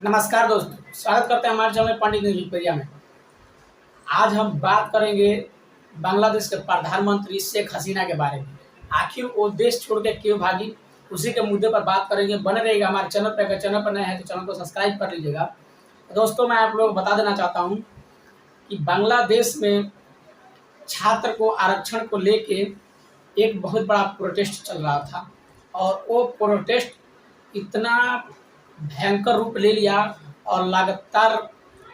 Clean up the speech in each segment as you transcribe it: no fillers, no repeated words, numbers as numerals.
नमस्कार दोस्तों, स्वागत करते हैं हमारे चैनल पंडित न्यूज मीडिया में। आज हम बात करेंगे बांग्लादेश के प्रधानमंत्री शेख हसीना के बारे में। आखिर वो देश छोड़ के क्यों भागी, उसी के मुद्दे पर बात करेंगे। बने रहिएगा हमारे चैनल पर। अगर चैनल पर नए हैं तो चैनल को सब्सक्राइब कर लीजिएगा। दोस्तों, मैं आप लोगों को बता देना चाहता हूँ कि बांग्लादेश में छात्र को आरक्षण को लेके एक बहुत बड़ा प्रोटेस्ट चल रहा था और वो प्रोटेस्ट इतना भयंकर रूप ले लिया और लगातार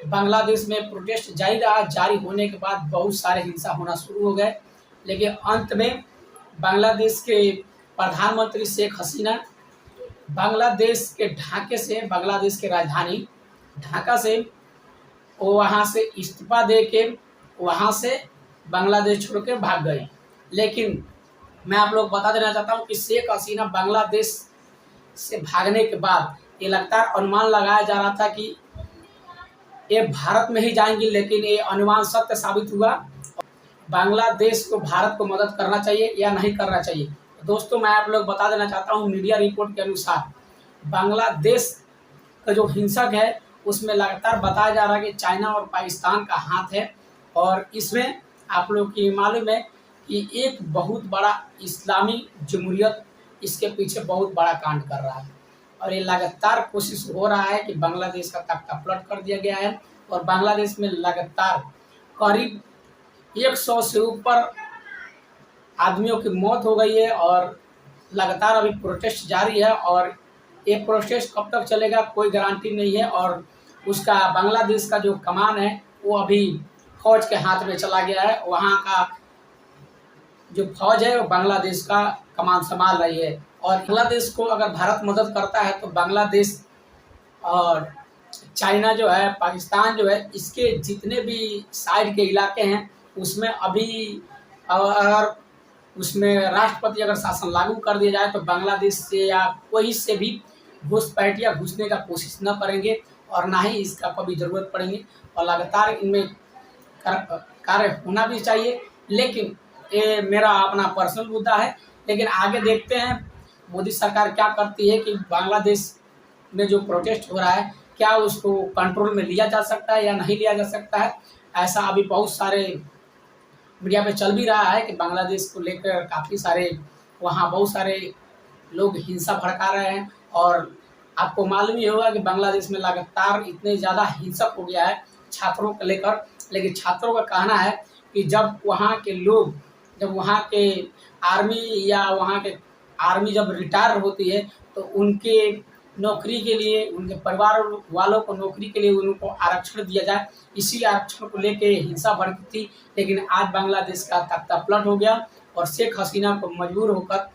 बांग्लादेश में प्रोटेस्ट जारी होने के बाद बहुत सारे हिंसा होना शुरू हो गए। लेकिन अंत में बांग्लादेश के प्रधानमंत्री शेख हसीना बांग्लादेश के ढाके से, बांग्लादेश के राजधानी ढाका से वो वहाँ से इस्तीफा दे के वहाँ से बांग्लादेश छोड़ के भाग गए। लेकिन मैं आप लोग बता देना चाहता हूँ कि शेख हसीना बांग्लादेश से भागने के बाद ये लगातार अनुमान लगाया जा रहा था कि ये भारत में ही जाएंगी, लेकिन ये अनुमान सत्य साबित हुआ। बांग्लादेश को भारत को मदद करना चाहिए या नहीं करना चाहिए। दोस्तों, मैं आप लोग बता देना चाहता हूँ, मीडिया रिपोर्ट के अनुसार बांग्लादेश का जो हिंसक है उसमें लगातार बताया जा रहा है कि चाइना और पाकिस्तान का हाथ है। और इसमें आप लोग की मालूम है कि एक बहुत बड़ा इस्लामी जमहूरियत इसके पीछे बहुत बड़ा कांड कर रहा है और ये लगातार कोशिश हो रहा है कि बांग्लादेश का तख्ता पलट कर दिया गया है। और बांग्लादेश में लगातार करीब 100 से ऊपर आदमियों की मौत हो गई है और लगातार अभी प्रोटेस्ट जारी है। और ये प्रोटेस्ट कब तक चलेगा कोई गारंटी नहीं है। और उसका बांग्लादेश का जो कमान है वो अभी फौज के हाथ में चला गया है। वहाँ का जो फौज है वो बांग्लादेश का कमान संभाल रही है। और बांग्लादेश को अगर भारत मदद करता है तो बांग्लादेश और चाइना जो है, पाकिस्तान जो है, इसके जितने भी साइड के इलाके हैं उसमें अभी अगर उसमें राष्ट्रपति अगर शासन लागू कर दिया जाए तो बांग्लादेश से या कोई से भी घुसपैठ या घुसने का कोशिश न करेंगे और ना ही इसका कभी ज़रूरत पड़ेगी। और लगातार इनमें कार्य होना भी चाहिए। लेकिन ये मेरा अपना पर्सनल मुद्दा है। लेकिन आगे देखते हैं मोदी सरकार क्या करती है कि बांग्लादेश में जो प्रोटेस्ट हो रहा है क्या उसको कंट्रोल में लिया जा सकता है या नहीं लिया जा सकता है। ऐसा अभी बहुत सारे मीडिया पे चल भी रहा है कि बांग्लादेश को लेकर काफ़ी सारे वहाँ बहुत सारे लोग हिंसा भड़का रहे हैं। और आपको मालूम ही होगा कि बांग्लादेश में लगातार इतने ज़्यादा हिंसक हो गया है छात्रों को लेकर। लेकिन छात्रों का कहना है कि जब वहाँ के लोग, जब वहाँ के आर्मी जब रिटायर होती है तो उनके नौकरी के लिए, उनके परिवार वालों को नौकरी के लिए उनको आरक्षण दिया जाए, इसी आरक्षण को लेके हिंसा भड़की थी। लेकिन आज बांग्लादेश का तख्ता पलट हो गया और शेख हसीना को मजबूर होकर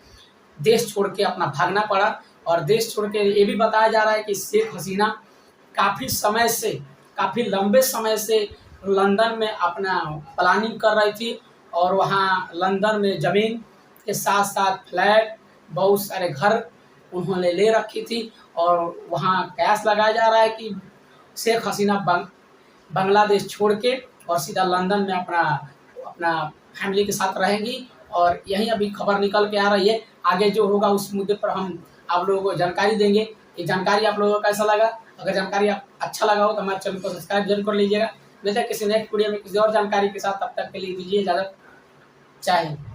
देश छोड़ के अपना भागना पड़ा। और देश छोड़ के ये भी बताया जा रहा है कि शेख हसीना काफ़ी लंबे समय से लंदन में अपना प्लानिंग कर रही थी और वहाँ लंदन में ज़मीन के साथ साथ फ्लैट, बहुत सारे घर उन्होंने ले रखी थी। और वहाँ कयास लगाया जा रहा है कि शेख हसीना बांग्लादेश छोड़ के और सीधा लंदन में अपना फैमिली के साथ रहेंगी। और यही अभी खबर निकल के आ रही है। आगे जो होगा उस मुद्दे पर हम आप लोगों को जानकारी देंगे। ये जानकारी आप लोगों को कैसा लगा? अगर जानकारी अच्छा लगा हो तो हमारे चैनल को सब्सक्राइब जरूर कर लीजिएगा। मिलते हैं किसी नेक्स्ट वीडियो में किसी और जानकारी के साथ। तब तक के लिए दीजिए इजाज़त। जय हिंद।